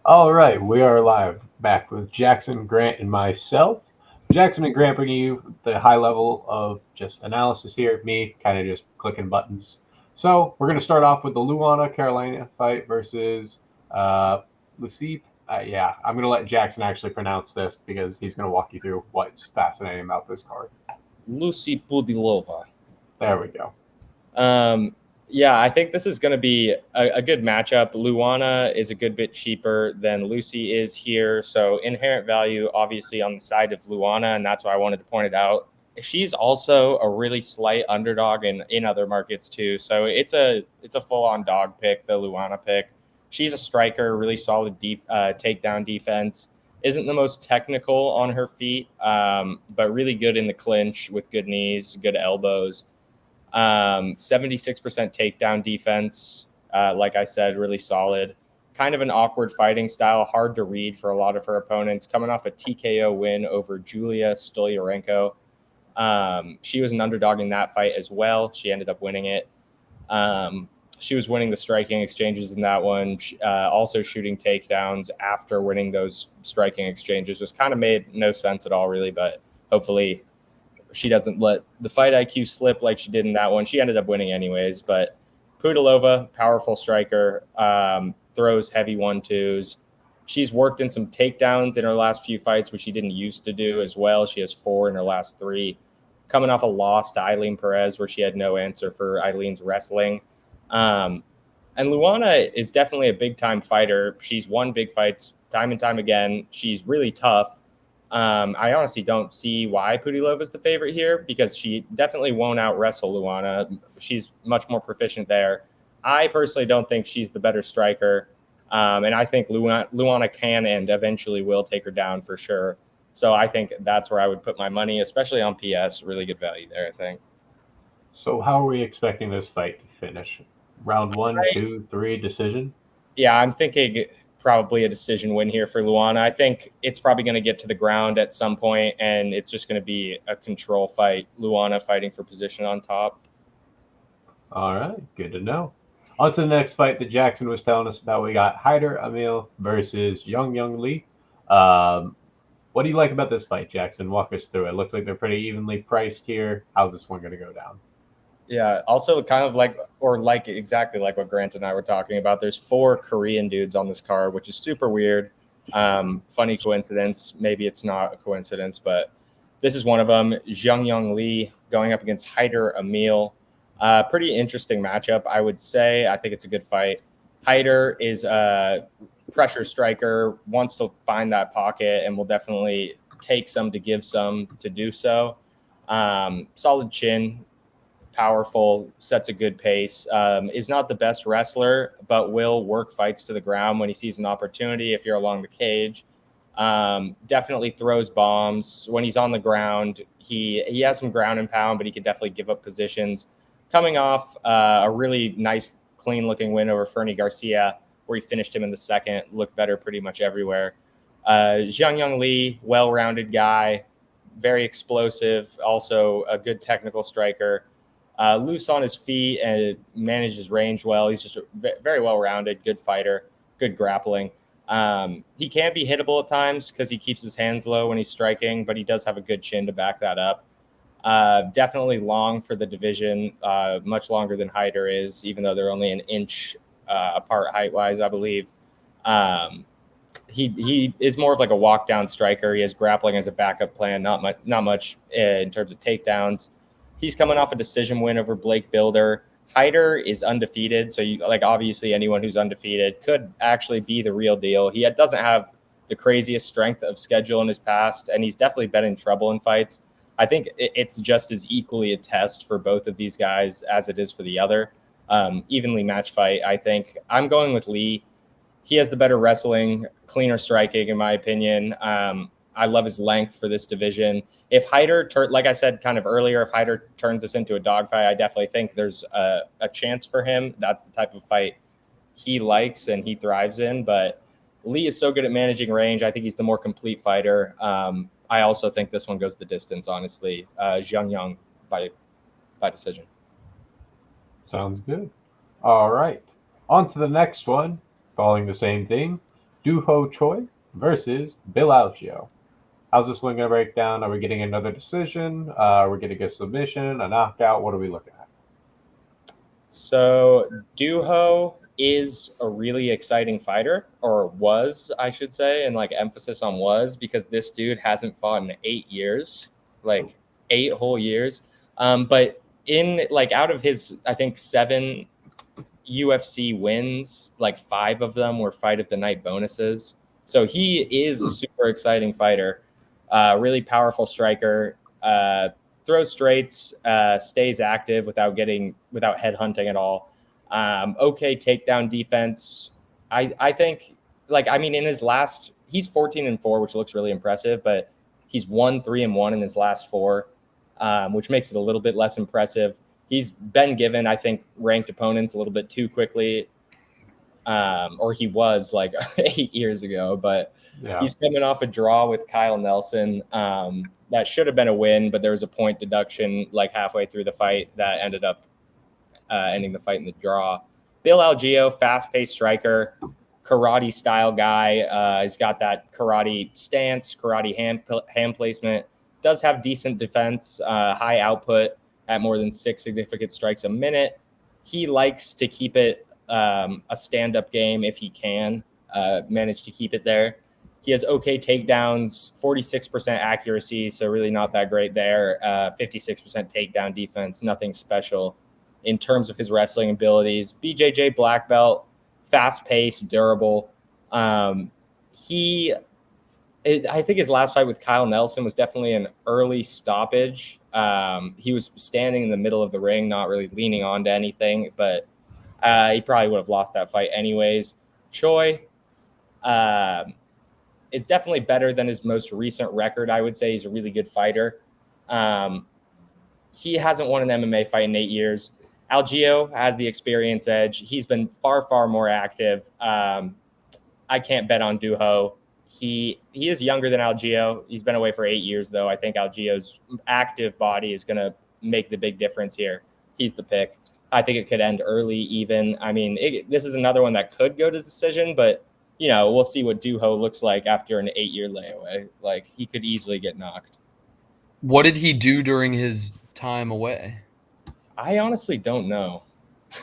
All right, we are live back with Jackson, Grant, and myself. Jackson and Grant bringing you the high level of just analysis here. Me kind of just clicking buttons. So we're going to start off with the Luana Carolina fight versus Lucy. Yeah, I'm going to let Jackson actually pronounce this because he's going to walk you through what's fascinating about this card. Lucy Pudilova. There we go. Um, yeah, I think this is going to be a good matchup. Luana is a good bit cheaper than Lucy is here. So inherent value, obviously, on the side of Luana, and that's why I wanted to point it out. She's also a really slight underdog in other markets too. So it's a full on dog pick, the Luana pick. She's a striker, really solid takedown defense. Isn't the most technical on her feet, but really good in the clinch with good knees, good elbows. 76% takedown defense. Like I said, really solid. Kind of an awkward fighting style, hard to read for a lot of her opponents. Coming off a TKO win over Julia Stolyarenko. She was an underdog in that fight as well. She ended up winning it. She was winning the striking exchanges in that one. Also shooting takedowns after winning those striking exchanges was kind of made no sense at all, really. But hopefully she doesn't let the fight IQ slip like she did in that one. She ended up winning anyways. But Pudilova, powerful striker, throws heavy 1-2s. She's worked in some takedowns in her last few fights, which she didn't used to do as well. She has 4 in her last 3. Coming off a loss to Eileen Perez, where she had no answer for Eileen's wrestling. And Luana is definitely a big time fighter. She's won big fights time and time again. She's really tough. I honestly don't see why Pudilova is the favorite here because she definitely won't out wrestle Luana. She's much more proficient there. I personally don't think she's the better striker. And I think Luana can and eventually will take her down for sure. So I think that's where I would put my money, especially on PS. Really good value there, I think. So how are we expecting this fight to finish? Round one, I, two, three, decision. yeah, I'm thinking probably a decision win here for Luana. I think it's probably going to get to the ground at some point, and it's just going to be a control fight. Luana fighting for position on top. All right, good to know. On to the next fight that Jackson was telling us about. We got Hyder Emil versus Young Lee. Um, what do you like about this fight, Jackson? Walk us through it. Looks like they're pretty evenly priced here. How's this one going to go down? Yeah. Also, kind of like, or like exactly like what Grant and I were talking about. There's 4 Korean dudes on this card, which is super weird. Funny coincidence. Maybe it's not a coincidence, but this is one of them. Young Lee going up against Hyder Emil. Pretty interesting matchup, I would say. I think it's a good fight. Hyder is a pressure striker, wants to find that pocket, and will definitely take some to give some to do so. Solid chin, powerful, sets a good pace, is not the best wrestler, but will work fights to the ground when he sees an opportunity if you're along the cage. Definitely throws bombs. When he's on the ground, he has some ground and pound, but he can definitely give up positions. Coming off a really nice, clean-looking win over Fernie Garcia, where he finished him in the second, looked better pretty much everywhere. Young Lee, well-rounded guy, very explosive, also a good technical striker. Loose on his feet and manages range well. He's just a very well-rounded, good fighter, good grappling. He can be hittable at times because he keeps his hands low when he's striking, but he does have a good chin to back that up. Definitely long for the division, much longer than Hyder is, even though they're only an inch apart height-wise, I believe. He is more of like a walk-down striker. He has grappling as a backup plan, not much in terms of takedowns. He's coming off a decision win over Blake Builder. Hyder is undefeated, so obviously anyone who's undefeated could actually be the real deal. He doesn't have the craziest strength of schedule in his past, and he's definitely been in trouble in fights. I think it's just as equally a test for both of these guys as it is for the other. Evenly matched fight, I think. I'm going with Lee. He has the better wrestling, cleaner striking, in my opinion. I love his length for this division. If Hyder, like I said kind of earlier, if Hyder turns this into a dogfight, I definitely think there's a chance for him. That's the type of fight he likes and he thrives in. But Lee is so good at managing range. I think he's the more complete fighter. I also think this one goes the distance, honestly. Zhang by decision. Sounds good. All right. On to the next one, following the same theme. Duho Choi versus Belal. How's this one going to break down? Are we getting another decision? Are we getting a submission, a knockout? What are we looking at? So Duho is a really exciting fighter, or was, I should say, and like emphasis on was, because this dude hasn't fought in 8 years, like 8 whole years. But in like out of his, I think 7 UFC wins, like 5 of them were fight of the night bonuses. So he is a super exciting fighter, really powerful striker, throws straights, stays active without head hunting at all. Okay, takedown defense. I think in his last, he's 14-4, which looks really impressive, but he's won 3-1 in his last 4, which makes it a little bit less impressive. He's been given, I think, ranked opponents a little bit too quickly, or he was like 8 years ago. But he's coming off a draw with Kyle Nelson. That should have been a win, but there was a point deduction like halfway through the fight that ended up ending the fight in the draw. Bill Algeo, fast-paced striker, karate-style guy. He's got that karate stance, karate hand placement. Does have decent defense, high output at more than 6 significant strikes a minute. He likes to keep it a stand-up game if he can manage to keep it there. He has okay takedowns, 46% accuracy, so really not that great there. 56% takedown defense, nothing special in terms of his wrestling abilities. BJJ black belt, fast-paced, durable. I think his last fight with Kyle Nelson was definitely an early stoppage. He was standing in the middle of the ring, not really leaning onto anything, but he probably would have lost that fight anyways. Choi is definitely better than his most recent record. I would say he's a really good fighter. He hasn't won an MMA fight in 8 years. Algeo has the experience edge. He's been far, far more active. I can't bet on Duho. He is younger than Algeo. He's been away for 8 years, though. I think Algeo's active body is going to make the big difference here. He's the pick. I think it could end early even. I mean, this is another one that could go to decision, but, we'll see what Duho looks like after an 8-year layaway. Like, he could easily get knocked. What did he do during his time away? I honestly don't know.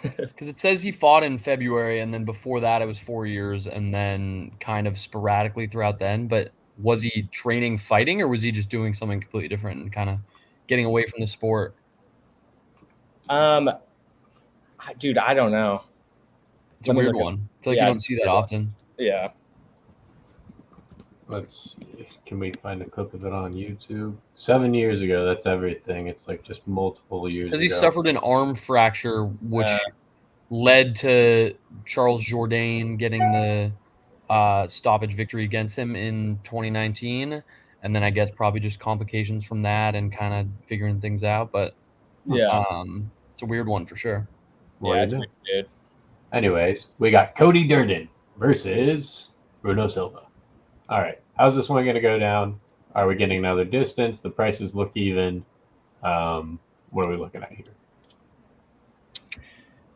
Because it says he fought in February, and then before that it was 4 years, and then kind of sporadically throughout then. But was he training fighting, or was he just doing something completely different and kind of getting away from the sport? Dude, I don't know. It's a weird one. I feel like you don't see that often. Yeah. Let's see. Can we find a clip of it on YouTube? 7 years ago. That's everything. It's like just multiple years ago. Because he suffered an arm fracture, which led to Charles Jourdain getting the stoppage victory against him in 2019. And then I guess probably just complications from that and kind of figuring things out. But it's a weird one for sure. Yeah, it's weird, dude. Anyways, we got Cody Durden versus Bruno Silva. All right. How's this one going to go down? Are we getting another distance? The prices look even. What are we looking at here?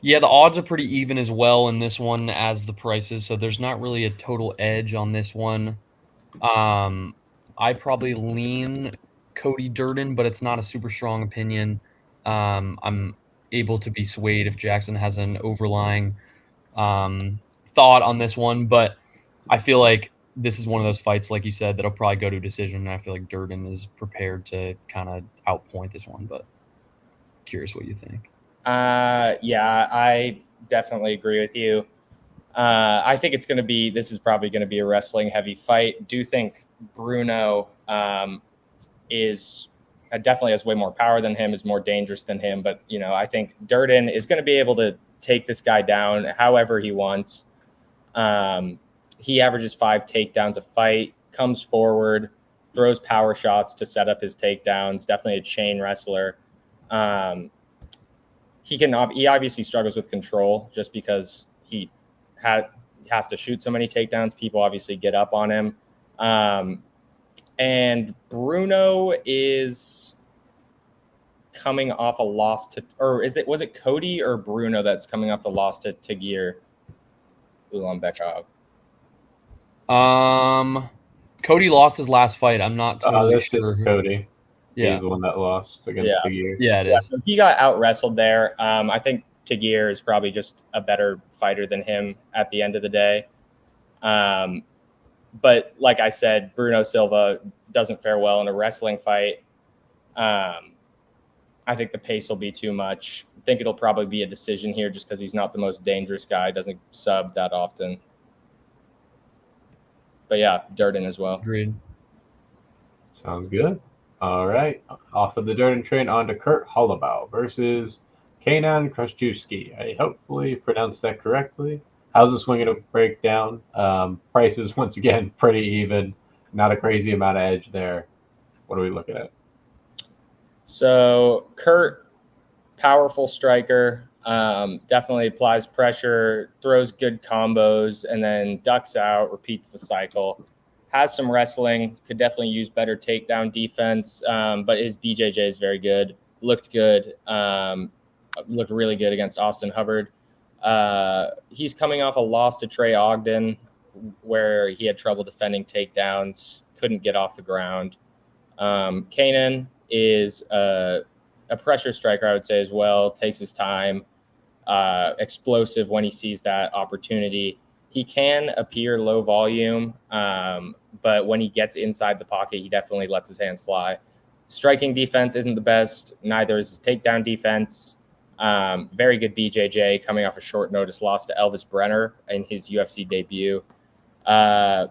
Yeah, the odds are pretty even as well in this one as the prices, so there's not really a total edge on this one. I probably lean Cody Durden, but it's not a super strong opinion. I'm able to be swayed if Jackson has an overlying thought on this one, but I feel like this is one of those fights, like you said, that'll probably go to a decision, and I feel like Durden is prepared to kind of outpoint this one, but curious what you think. Yeah, I definitely agree with you. I think this is probably going to be a wrestling heavy fight. Do think Bruno is definitely has way more power than him, is more dangerous than him. But, I think Durden is going to be able to take this guy down however he wants. He averages 5 takedowns a fight, comes forward, throws power shots to set up his takedowns. Definitely a chain wrestler. He obviously struggles with control just because he has to shoot so many takedowns. People obviously get up on him. And Bruno is coming off a loss to, or was it Cody or Bruno that's coming off the loss to Tagir Ulanbekov? Cody lost his last fight. I'm not totally This is sure. Cody. He's Yeah, the one that lost against Yeah. Figure. yeah, it Yeah, is. so he got out wrestled there. I think Tagir is probably just a better fighter than him at the end of the day. But like I said, Bruno Silva doesn't fare well in a wrestling fight. I think the pace will be too much. I think it'll probably be a decision here just because he's not the most dangerous guy, doesn't sub that often. But yeah, Durden as well. Agreed. Sounds good. All right. Off of the Durden train on to Kurt Hollabau versus Kanan Kraszewski. I hopefully pronounced that correctly. How's this one going to break down? Prices, once again, pretty even. Not a crazy amount of edge there. What are we looking at? So Kurt, powerful striker, definitely applies pressure, throws good combos, and then ducks out, repeats the cycle. Has some wrestling, could definitely use better takedown defense, but his BJJ is very good. Looked good, looked really good against Austin Hubbard. He's coming off a loss to Trey Ogden, where he had trouble defending takedowns, couldn't get off the ground. Kanan is a pressure striker, I would say, as well. Takes his time, explosive when he sees that opportunity. He can appear low volume, but when he gets inside the pocket, he definitely lets his hands fly. Striking defense isn't the best. Neither is his takedown defense. Very good BJJ, coming off a short notice loss to Elvis Brenner in his UFC debut. I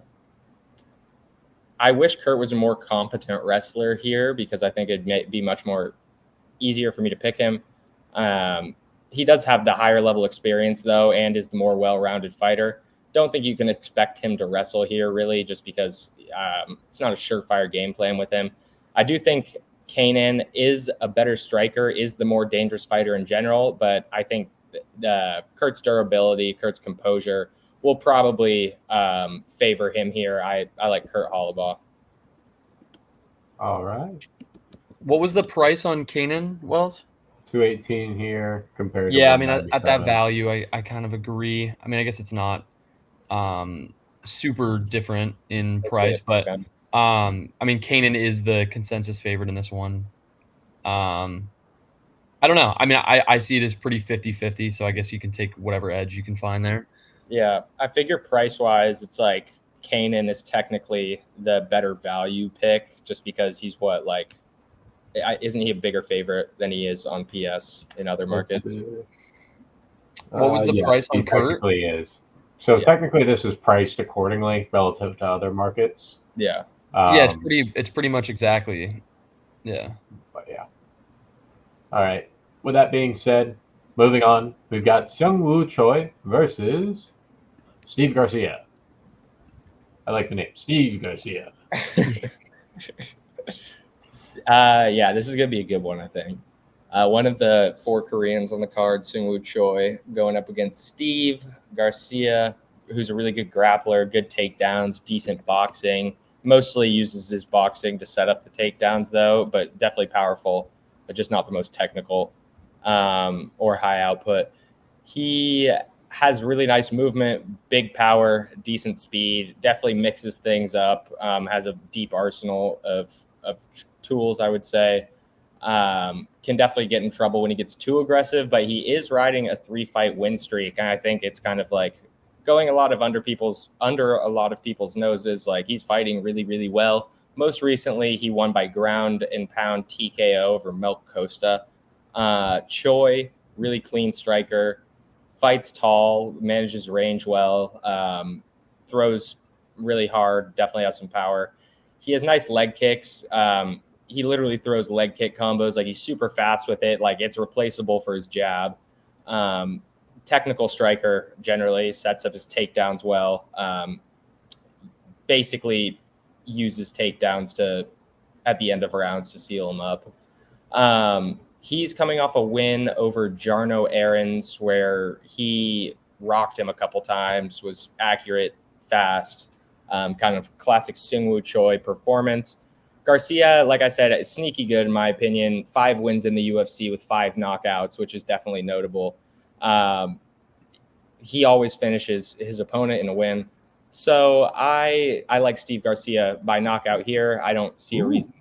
wish Kurt was a more competent wrestler here because I think it'd be much more easier for me to pick him. He does have the higher level experience, though, and is the more well-rounded fighter. Don't think you can expect him to wrestle here, really, just because it's not a surefire game plan with him. I do think Kanan is a better striker, is the more dangerous fighter in general, but I think Kurt's durability, Kurt's composure will probably favor him here. I like Kurt Hollabau. All right. What was the price on Kanan, Wells? 218 here compared to Yeah, I mean, at that 197. value, I kind of agree. I mean, I guess it's not super different in price, but I mean, Kanan is the consensus favorite in this one. I don't know. I mean, I see it as pretty 50-50, so I guess you can take whatever edge you can find there. Yeah, I figure price-wise, it's like Kanan is technically the better value pick just because he's isn't he a bigger favorite than he is on PS in other markets? What was the price on he Kurt? Technically is. So technically, this is priced accordingly relative to other markets. Yeah. Yeah, it's pretty much exactly. Yeah. But yeah. All right. With that being said, moving on, we've got Seung-Woo Choi versus Steve Garcia. I like the name, Steve Garcia. Yeah, this is going to be a good one, I think. One of the 4 Koreans on the card, Seung-Woo Choi, going up against Steve Garcia, who's a really good grappler, good takedowns, decent boxing. Mostly uses his boxing to set up the takedowns, though, but definitely powerful, but just not the most technical or high output. He has really nice movement, big power, decent speed, definitely mixes things up, has a deep arsenal of tools, I would say. Can definitely get in trouble when he gets too aggressive, but he is riding a 3-fight win streak. And I think it's kind of like going under a lot of people's noses. Like, he's fighting really, really well. Most recently, he won by ground and pound TKO over Milk Costa. Choi, really clean striker, fights tall, manages range well, throws really hard, definitely has some power. He has nice leg kicks. He literally throws leg kick combos. Like, he's super fast with it. Like, it's replaceable for his jab. Technical striker, generally sets up his takedowns well. Basically uses takedowns at the end of rounds to seal him up. He's coming off a win over Jarno Aarons, where he rocked him a couple times, was accurate, fast, kind of classic Seung-Woo Choi performance. Garcia, like I said, is sneaky good in my opinion. 5 wins in the UFC with 5 knockouts, which is definitely notable. He always finishes his opponent in a win. So I like Steve Garcia by knockout here. I don't see a reason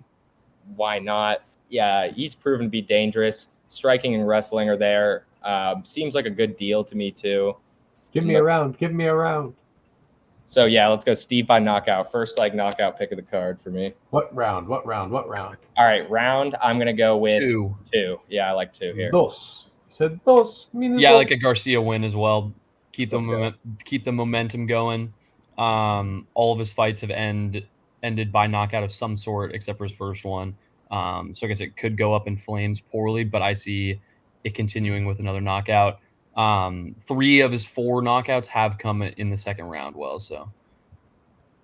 why not. Yeah, he's proven to be dangerous. Striking and wrestling are there. Seems like a good deal to me too. Give me a round. Give me a round. So yeah, let's go Steve by knockout. First like knockout pick of the card for me. What round? What round? What round? All right, round. I'm gonna go with 2. 2. Yeah, I like 2 here. Dos. He said dos. Yeah, I like a Garcia win as well. Keep Let's go. the momentum going. All of his fights have ended by knockout of some sort, except for his first one. So I guess it could go up in flames poorly, but I see it continuing with another knockout. 3 of his 4 knockouts have come in the second round. Well, so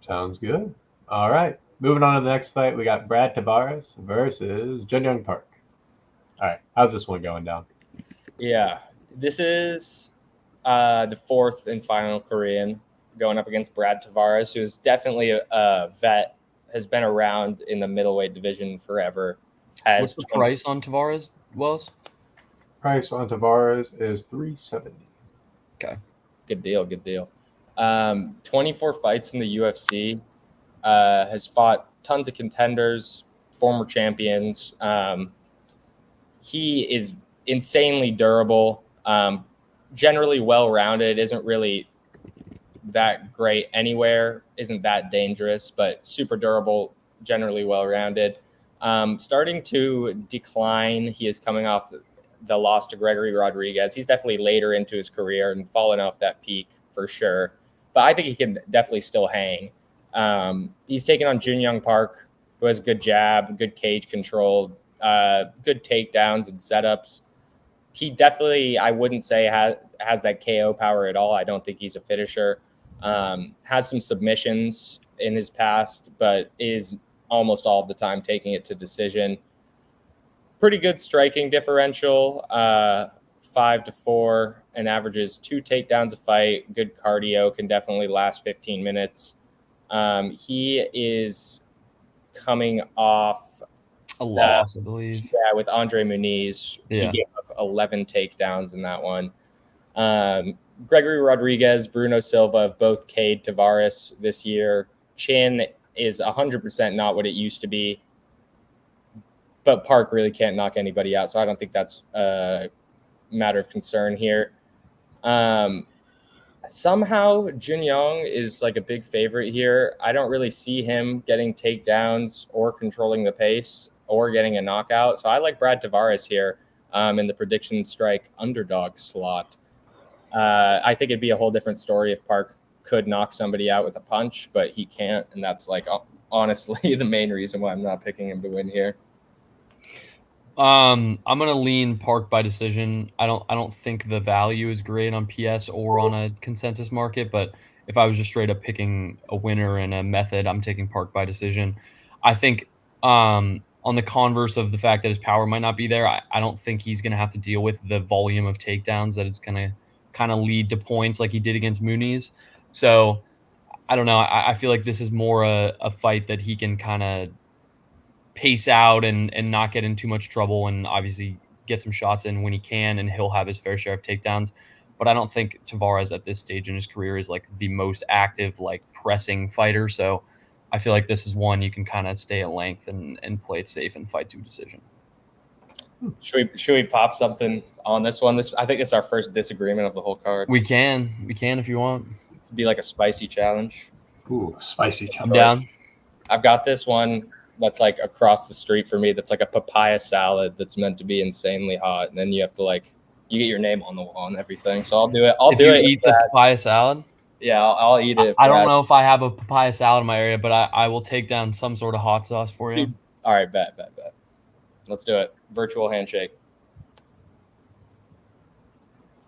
Sounds good. All right. Moving on to the next fight, we got Brad Tavares versus Jun Young Park. All right. How's this one going down? Yeah, this is the 4th and final Korean going up against Brad Tavares, who is definitely a vet, has been around in the middleweight division forever. What's the price on Tavares, Wells? Price on Tavares is $370. Okay. Good deal. Good deal. 24 fights in the UFC. Has fought tons of contenders, former champions. He is insanely durable, generally well-rounded, isn't really that great anywhere, isn't that dangerous, but super durable, generally well-rounded. Starting to decline. He is coming off the loss to Gregory Rodriguez. He's definitely later into his career and fallen off that peak for sure. But I think he can definitely still hang. He's taking on Jun Young Park, who has good jab, good cage control, good takedowns and setups. He definitely, I wouldn't say has that KO power at all. I don't think he's a finisher. Has some submissions in his past, but is almost all of the time taking it to decision. Pretty good striking differential, 5-4, and averages 2 takedowns a fight. Good cardio, can definitely last 15 minutes. He is coming off a loss, I believe. Yeah, with Andre Muniz. Yeah. He gave up 11 takedowns in that one. Gregory Rodriguez, Bruno Silva have both K'd Tavares this year. Chin is 100% not what it used to be. But Park really can't knock anybody out, so I don't think that's a matter of concern here. Somehow Jun Young is like a big favorite here. I don't really see him getting takedowns or controlling the pace or getting a knockout. So I like Brad Tavares here in the PredictionStrike underdog slot. I think it'd be a whole different story if Park could knock somebody out with a punch, but he can't. And that's like honestly the main reason why I'm not picking him to win here. I'm gonna lean Park by decision. I don't think the value is great on PS or on a consensus market, but if I was just straight up picking a winner and a method, I'm taking Park by decision. I think on the converse of the fact that his power might not be there, I don't think he's gonna have to deal with the volume of takedowns that is gonna kind of lead to points like he did against Muniz. So I don't know. I feel like this is more a fight that he can kind of pace out and not get in too much trouble, and obviously get some shots in when he can, and he'll have his fair share of takedowns. But I don't think Tavares at this stage in his career is like the most active, like pressing fighter. So I feel like this is one you can kind of stay at length and play it safe and fight to a decision. Should we pop something on this one? I think it's our first disagreement of the whole card. We can if you want. It'd be like a spicy challenge. Ooh, spicy challenge. I'm down. I've got this one that's like across the street for me. That's like a papaya salad that's meant to be insanely hot, and then you have to you get your name on the wall and everything. So I'll do it. If you eat the papaya salad. Yeah, I'll eat it. I don't know if I have a papaya salad in my area, but I will take down some sort of hot sauce for you. All right, bet. Let's do it. Virtual handshake.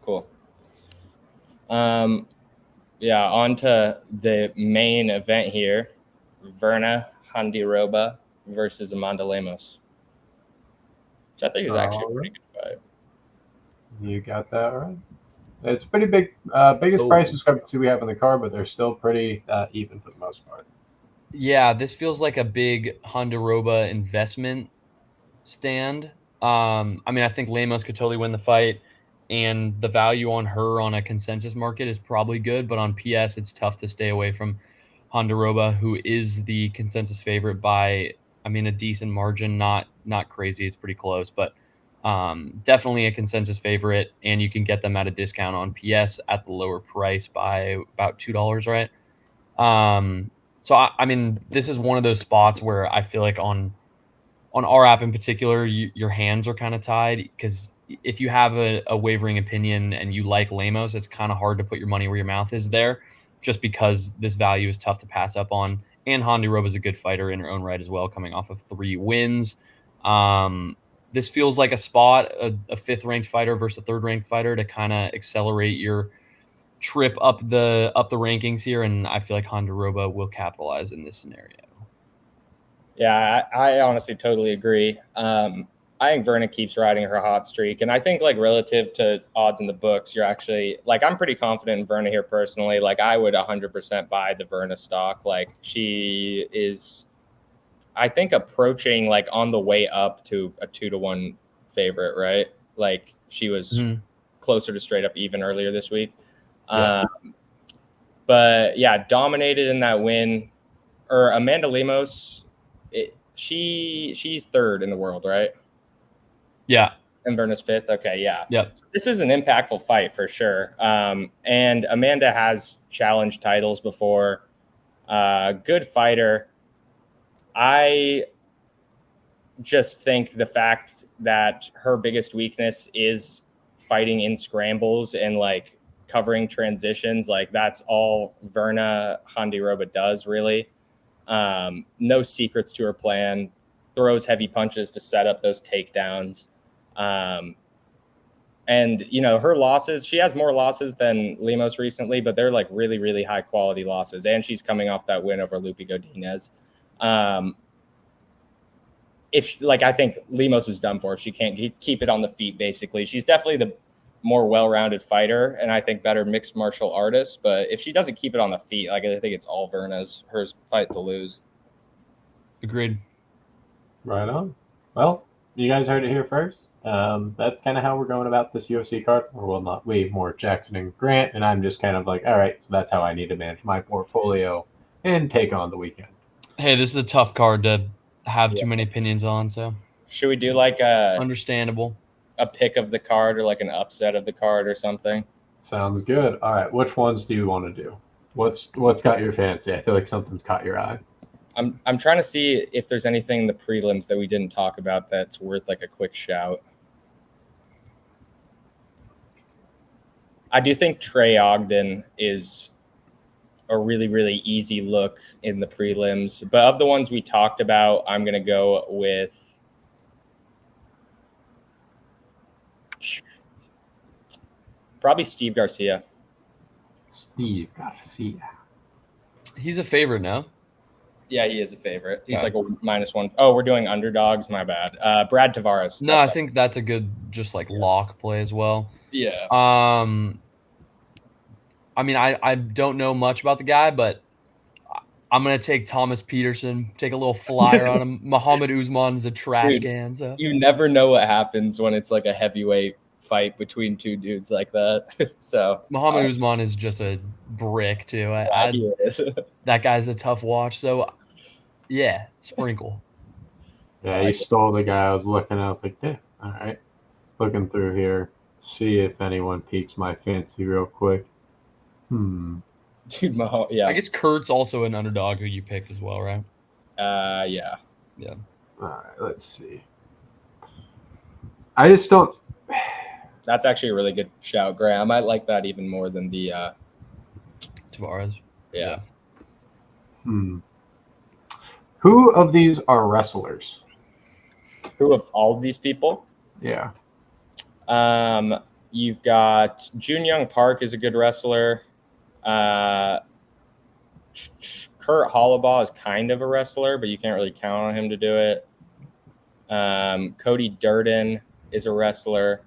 Cool. Yeah, on to the main event here. Verna Handiroba versus Amanda Lemos, which I think is actually a pretty good fight. You got that right. It's pretty big. Biggest price discrepancy we have in the card, but they're still pretty even for the most part. Yeah, this feels like a big Handiroba investment stand. I mean, I think Lemos could totally win the fight, and the value on her on a consensus market is probably good, but on PS, it's tough to stay away from Hondaroba, who is the consensus favorite by, I mean, a decent margin, not crazy. It's pretty close, but definitely a consensus favorite, and you can get them at a discount on PS at the lower price by about $2, right? So I mean, this is one of those spots where I feel like on our app in particular, your hands are kind of tied because if you have a wavering opinion and you like Lemos, it's kind of hard to put your money where your mouth is there, just because this value is tough to pass up on. And Hondaroba is a good fighter in her own right as well, coming off of 3 wins. This feels like a spot, a 5th ranked fighter versus a 3rd ranked fighter to kind of accelerate your trip up the rankings here, and I feel like Hondaroba will capitalize in this scenario. Yeah, I honestly totally agree. I think Verna keeps riding her hot streak, and I think like relative to odds in the books, you're actually like I'm pretty confident in Verna here personally. Like I would 100% buy the Verna stock. Like she is, I think approaching like on the way up to a 2-1 favorite, right? Like she was closer to straight up even earlier this week. Yeah. But yeah, dominated in that win. Or Amanda Lemos, she's 3rd in the world, right? Yeah. And Verna's 5th. Okay, yeah. Yep. So this is an impactful fight for sure. And Amanda has challenged titles before. Good fighter. I just think the fact that her biggest weakness is fighting in scrambles and like covering transitions, like that's all Verna Hondaroba does really. No secrets to her plan, throws heavy punches to set up those takedowns. And you know, her losses, she has more losses than Lemos recently, but they're like really, really high quality losses. And she's coming off that win over Lupi Godinez. I think Lemos was done for if she can't keep it on the feet, basically. She's definitely the more well-rounded fighter, and I think better mixed martial artist. But if she doesn't keep it on the feet, like I think it's all Verna's her fight to lose. Agreed. Right on. Well, you guys heard it here first. That's kind of how we're going about this UFC card. Or well, not we, more Jackson and Grant, and I'm just kind of like, all right, so that's how I need to manage my portfolio and take on the weekend. Hey, this is a tough card to have too many opinions on, so should we do like understandable a pick of the card or like an upset of the card or something? Sounds good. All right, which ones do you want to do? What's got your fancy? I feel like something's caught your eye. I'm trying to see if there's anything in the prelims that we didn't talk about that's worth like a quick shout. I do think Trey Ogden is a really, really easy look in the prelims. But of the ones we talked about, I'm going to go with probably Steve Garcia. Steve Garcia. He's a favorite now. Yeah, he is a favorite. He's like a -1. Oh, we're doing underdogs. My bad. Brad Tavares. No, I think that's a good just like lock play as well. Yeah. I mean, I don't know much about the guy, but I'm gonna take Thomas Peterson, take a little flyer on him. Muhammad Usman is a trash can. So you never know what happens when it's like a heavyweight fight between two dudes like that. So Muhammad Usman is just a brick too. He is. That guy's a tough watch. So yeah, sprinkle. Yeah, he stole the guy I was looking at. I was like, yeah, all right. Looking through here, see if anyone piques my fancy real quick. Dude, yeah. I guess Kurt's also an underdog who you picked as well, right? Yeah. All right, let's see. I just don't. That's actually a really good shout, Graham. I might like that even more than the Tavares. Yeah. Who of these are wrestlers? Who of all of these people? Yeah. You've got Jun Young Park is a good wrestler. Kurt Hollabaugh is kind of a wrestler, but you can't really count on him to do it. Cody Durden is a wrestler.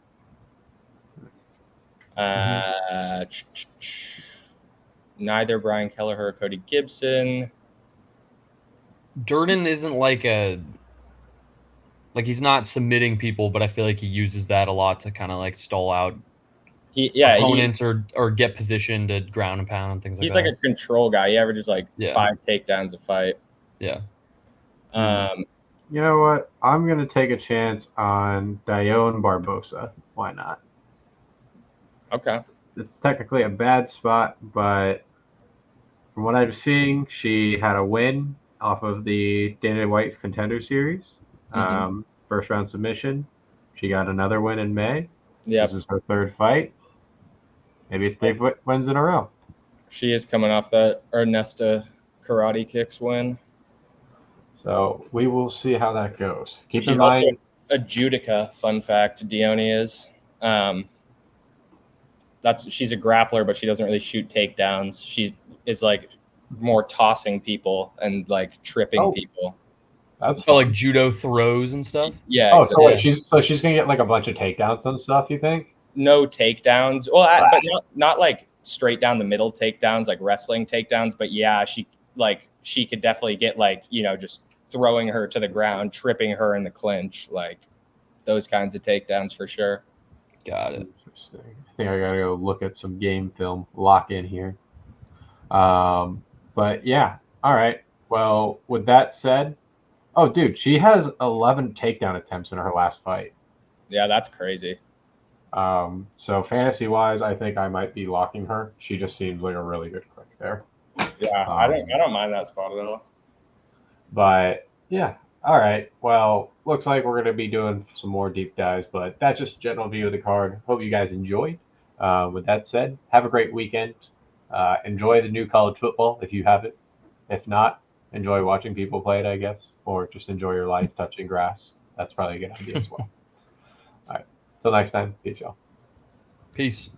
Neither Brian Kelleher or Cody Gibson. Durden isn't like he's not submitting people, but I feel like he uses that a lot to kind of like stall out opponents or get positioned to ground and pound and things like he's that. like a control guy. He averages like Yeah. 5 takedowns a fight. Yeah. You know what? I'm going to take a chance on Dione Barbosa. Why not? Okay. It's technically a bad spot, but from what I'm seeing, she had a win off of the Dana White Contender Series. First round submission. She got another win in May. Yeah. This is her third fight. Maybe it's 3 wins in a row. She is coming off that Ernesta karate kicks win. So we will see how that goes. Keep She's in mind, also a judica. Fun fact: Dione is. She's a grappler, but she doesn't really shoot takedowns. She is like more tossing people and like tripping people. That's like judo throws and stuff. Yeah. Oh, exactly. so she's gonna get like a bunch of takedowns and stuff. You think? No takedowns. Well, but not like straight down the middle takedowns, like wrestling takedowns. But yeah, she could definitely get like, just throwing her to the ground, tripping her in the clinch, like those kinds of takedowns for sure. Got it. Interesting. I think I gotta go look at some game film, lock in here. But yeah, all right. Well, with that said, oh, dude, she has 11 takedown attempts in her last fight. Yeah, that's crazy. So fantasy wise, I think I might be locking her. She just seems like a really good click there. Yeah, I don't mind that spot at all. But yeah, all right. Well, looks like we're going to be doing some more deep dives, but that's just a general view of the card. Hope you guys enjoyed. With that said, have a great weekend. Enjoy the new college football if you have it. If not, enjoy watching people play it, I guess, or just enjoy your life touching grass. That's probably a good idea as well. All right. Till next time. Peace, y'all. Peace.